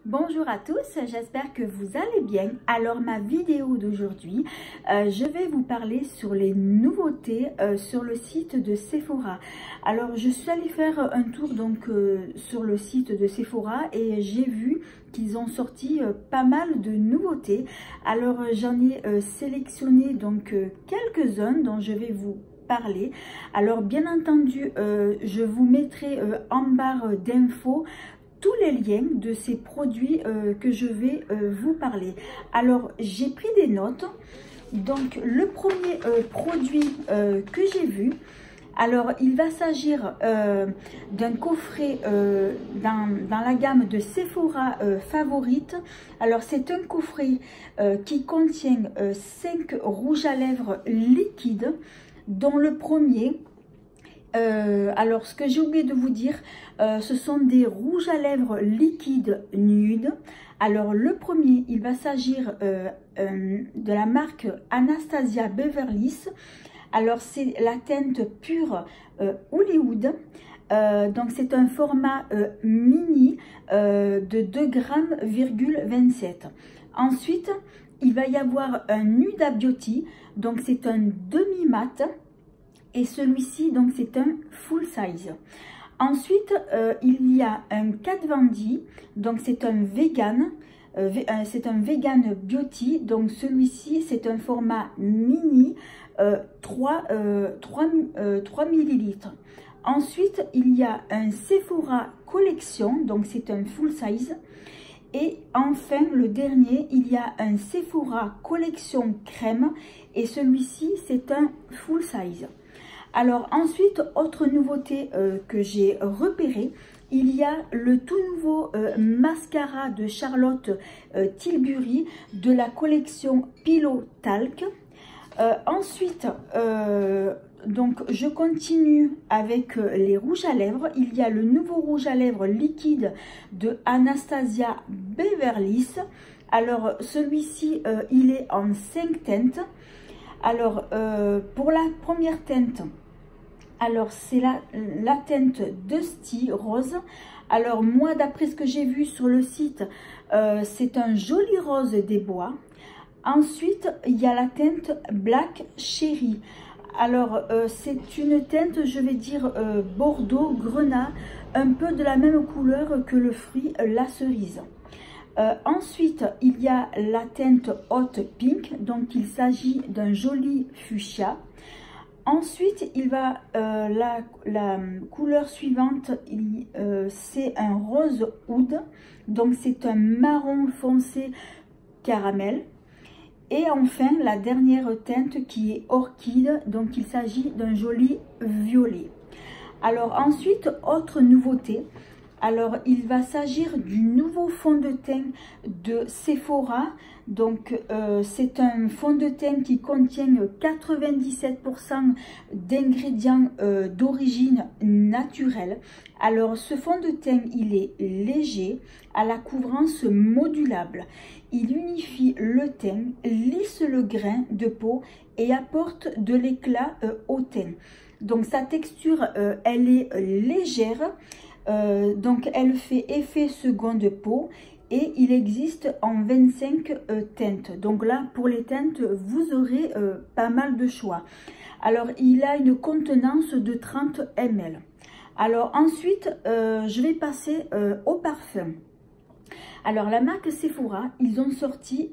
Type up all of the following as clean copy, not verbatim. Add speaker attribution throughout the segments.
Speaker 1: Bonjour à tous, j'espère que vous allez bien. Alors ma vidéo d'aujourd'hui, je vais vous parler sur les nouveautés sur le site de Sephora. Alors je suis allée faire un tour donc sur le site de Sephora et j'ai vu qu'ils ont sorti pas mal de nouveautés. Alors j'en ai sélectionné donc quelques-uns dont je vais vous parler. Alors bien entendu, je vous mettrai en barre d'infos tous les liens de ces produits que je vais vous parler. Alors j'ai pris des notes. Donc le premier produit que j'ai vu, alors il va s'agir d'un coffret dans la gamme de Sephora Favorite. Alors c'est un coffret qui contient 5 rouges à lèvres liquides, dont le premier, alors ce que j'ai oublié de vous dire, ce sont des rouges à lèvres liquides nude. Alors le premier, il va s'agir de la marque Anastasia Beverly Hills. Alors c'est la teinte pure Hollywood. Donc c'est un format mini de 2,27 g. Ensuite, il va y avoir un Nuda Beauty. Donc c'est un demi-mat. Et celui-ci, donc c'est un full size. Ensuite, il y a un Kat Von D, donc c'est un vegan, beauty. Donc celui-ci, c'est un format mini, 3 ml. Ensuite, il y a un Sephora Collection, donc c'est un full size. Et enfin, le dernier, il y a un Sephora Collection Crème, et celui-ci, c'est un full size. Alors ensuite, autre nouveauté que j'ai repéré, il y a le tout nouveau mascara de Charlotte Tilbury de la collection Pillow Talk. Ensuite, donc je continue avec les rouges à lèvres. Il y a le nouveau rouge à lèvres liquide de Anastasia Beverly Hills. Alors celui-ci, il est en 5 teintes. Alors pour la première teinte, alors c'est la teinte Dusty Rose. Alors moi, d'après ce que j'ai vu sur le site, c'est un joli rose des bois. Ensuite, il y a la teinte Black Cherry. Alors c'est une teinte, je vais dire Bordeaux Grenat, un peu de la même couleur que le fruit la cerise. Ensuite, il y a la teinte Hot Pink, donc il s'agit d'un joli fuchsia. Ensuite, il va la couleur suivante, c'est un rose oud, donc c'est un marron foncé caramel. Et enfin, la dernière teinte qui est orchide, donc il s'agit d'un joli violet. Alors ensuite, autre nouveauté. Alors, il va s'agir du nouveau fond de teint de Sephora. Donc, c'est un fond de teint qui contient 97% d'ingrédients d'origine naturelle. Alors, ce fond de teint, il est léger, à la couvrance modulable. Il unifie le teint, lisse le grain de peau et apporte de l'éclat au teint. Donc, sa texture, elle est légère. Donc elle fait effet seconde peau et il existe en 25 teintes. Donc là, pour les teintes, vous aurez pas mal de choix. Alors il a une contenance de 30 ml. Alors ensuite, je vais passer au parfum. Alors la marque Sephora, ils ont sorti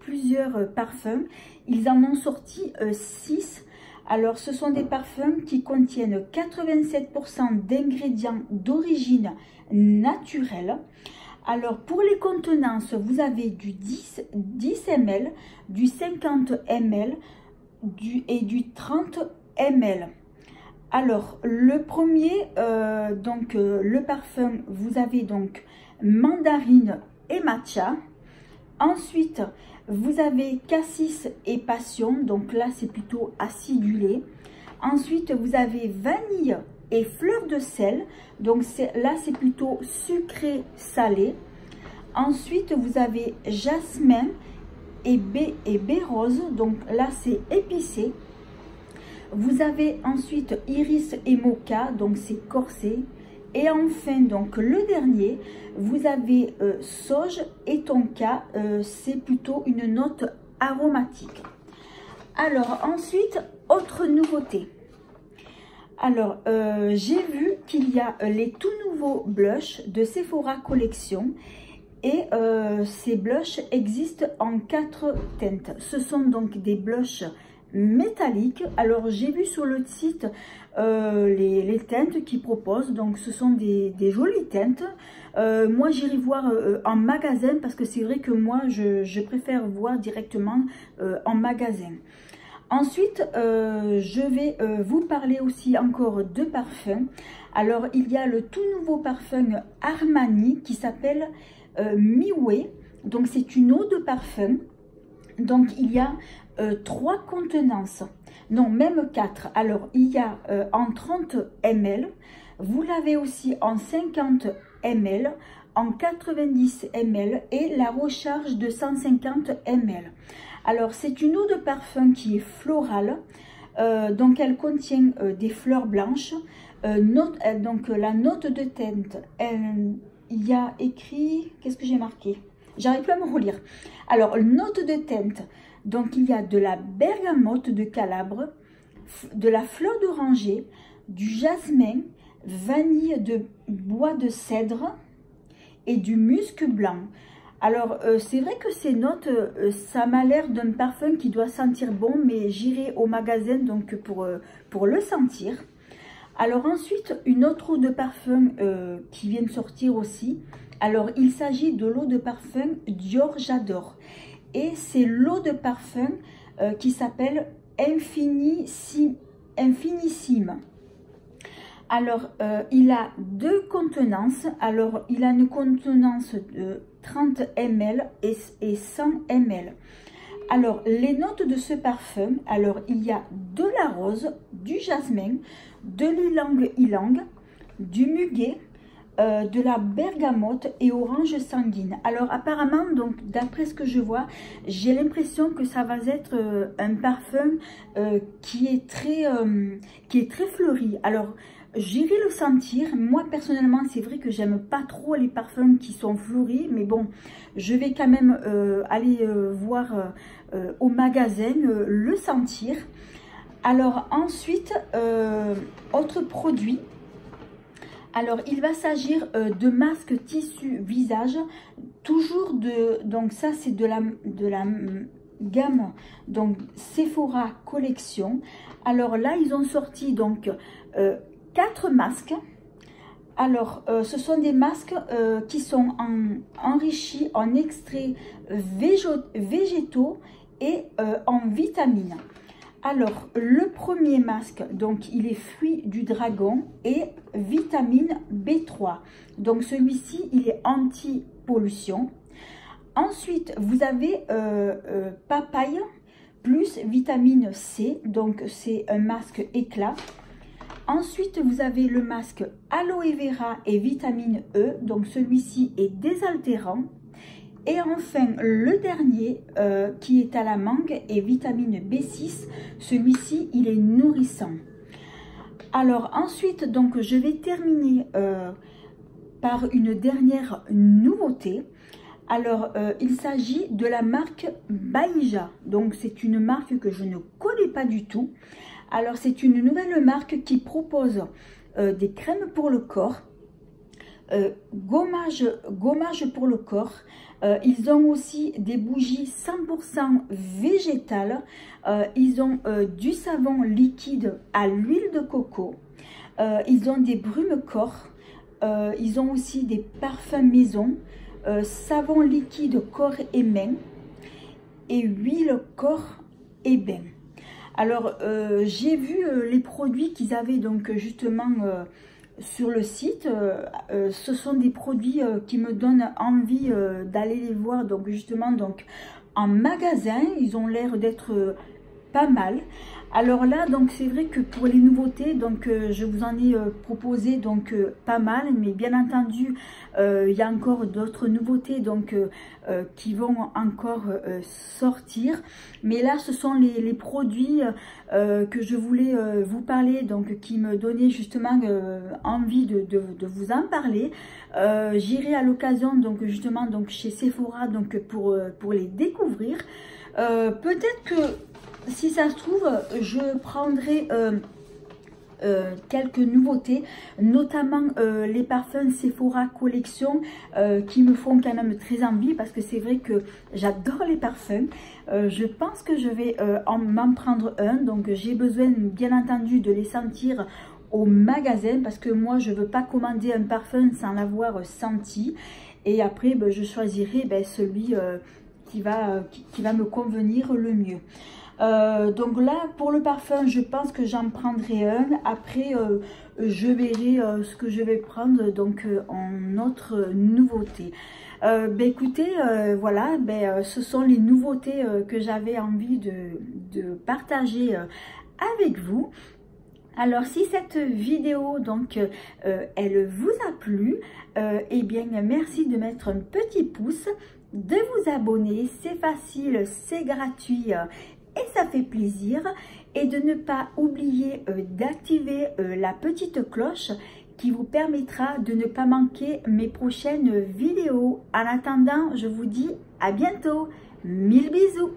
Speaker 1: plusieurs parfums. Ils en ont sorti 6. Alors, ce sont des parfums qui contiennent 87% d'ingrédients d'origine naturelle. Alors, pour les contenances, vous avez du 10 ml, du 50 ml et du 30 ml. Alors, le premier, le parfum, vous avez donc mandarine et matcha. Ensuite, vous avez cassis et passion, donc là c'est plutôt acidulé. Ensuite, vous avez vanille et fleur de sel, donc là c'est plutôt sucré salé. Ensuite, vous avez jasmin et baie rose, donc là c'est épicé. Vous avez ensuite iris et mocha, donc c'est corsé. Et enfin, donc le dernier, vous avez sauge et tonka, c'est plutôt une note aromatique. Alors ensuite, autre nouveauté. Alors, j'ai vu qu'il y a les tout nouveaux blushs de Sephora Collection. Et ces blushs existent en 4 teintes. Ce sont donc des blushs métalliques. Alors, j'ai vu sur le site les teintes qu'ils proposent. Donc, ce sont des jolies teintes. Moi, j'irai voir en magasin parce que c'est vrai que moi, je préfère voir directement en magasin. Ensuite, je vais vous parler aussi encore de parfums. Alors, il y a le tout nouveau parfum Armani qui s'appelle Miway. Donc, c'est une eau de parfum. Donc, il y a 3 contenances. Non, même 4. Alors, il y a en 30 ml. Vous l'avez aussi en 50 ml, en 90 ml et la recharge de 150 ml. Alors, c'est une eau de parfum qui est florale, donc elle contient des fleurs blanches. Donc, la note de teinte, il y a écrit, qu'est-ce que j'ai marqué? J'arrive plus à me relire. Alors, note de teinte, donc il y a de la bergamote de Calabre, de la fleur d'oranger, du jasmin, vanille de bois de cèdre et du musc blanc. Alors, c'est vrai que ces notes, ça m'a l'air d'un parfum qui doit sentir bon, mais j'irai au magasin donc pour le sentir. Alors ensuite, une autre eau de parfum qui vient de sortir aussi. Alors, il s'agit de l'eau de parfum Dior J'adore. Et c'est l'eau de parfum qui s'appelle Infinissime. Alors, il a 2 contenances. Alors, il a une contenance de 30 ml et 100 ml. Alors, les notes de ce parfum, alors, il y a de la rose, du jasmin, de l'ylang-ylang, du muguet, de la bergamote et orange sanguine. Alors, apparemment, donc, d'après ce que je vois, j'ai l'impression que ça va être un parfum qui est très fleuri. Alors, j'irai le sentir. Moi, personnellement, c'est vrai que j'aime pas trop les parfums qui sont fleuris. Mais bon, je vais quand même aller voir au magasin, le sentir. Alors, ensuite, autre produit. Alors, il va s'agir de masques tissu visage. Toujours donc ça, c'est de la gamme donc Sephora Collection. Alors là, ils ont sorti donc 4 masques. Alors, ce sont des masques qui sont enrichis en extraits végétaux et en vitamines. Alors, le premier masque, donc il est fruit du dragon et vitamine B3. Donc, celui-ci, il est anti-pollution. Ensuite, vous avez papaye plus vitamine C. Donc, c'est un masque éclat. Ensuite, vous avez le masque aloe vera et vitamine E. Donc, celui-ci est désaltérant. Et enfin, le dernier qui est à la mangue et vitamine B6. Celui-ci, il est nourrissant. Alors, ensuite, donc, je vais terminer par une dernière nouveauté. Alors, il s'agit de la marque Baïja. Donc, c'est une marque que je ne connais pas du tout. Alors, c'est une nouvelle marque qui propose des crèmes pour le corps, gommage pour le corps. Ils ont aussi des bougies 100% végétales. Ils ont du savon liquide à l'huile de coco. Ils ont des brumes corps. Ils ont aussi des parfums maison, savon liquide corps et main et huile corps et bain. Alors, j'ai vu les produits qu'ils avaient donc justement sur le site. Ce sont des produits qui me donnent envie d'aller les voir donc justement donc en magasin. Ils ont l'air d'être pas mal. Alors là, donc c'est vrai que pour les nouveautés, donc je vous en ai proposé donc pas mal, mais bien entendu, il y a encore d'autres nouveautés donc qui vont encore sortir. Mais là, ce sont les produits que je voulais vous parler, donc qui me donnaient justement envie de vous en parler. J'irai à l'occasion donc justement donc chez Sephora donc pour les découvrir. Peut-être que si ça se trouve, je prendrai quelques nouveautés, notamment les parfums Sephora Collection qui me font quand même très envie parce que c'est vrai que j'adore les parfums. Je pense que je vais m'en prendre un, donc j'ai besoin bien entendu de les sentir au magasin parce que moi je veux pas commander un parfum sans l'avoir senti, et après ben, je choisirai celui qui va me convenir le mieux. Donc là pour le parfum je pense que j'en prendrai un. Après je verrai ce que je vais prendre donc en autre nouveauté. Écoutez, voilà, ce sont les nouveautés que j'avais envie de partager avec vous. Alors si cette vidéo donc elle vous a plu, eh bien merci de mettre un petit pouce, de vous abonner, c'est facile, c'est gratuit et ça fait plaisir, et de ne pas oublier d'activer la petite cloche qui vous permettra de ne pas manquer mes prochaines vidéos. En attendant, je vous dis à bientôt, 1000 bisous.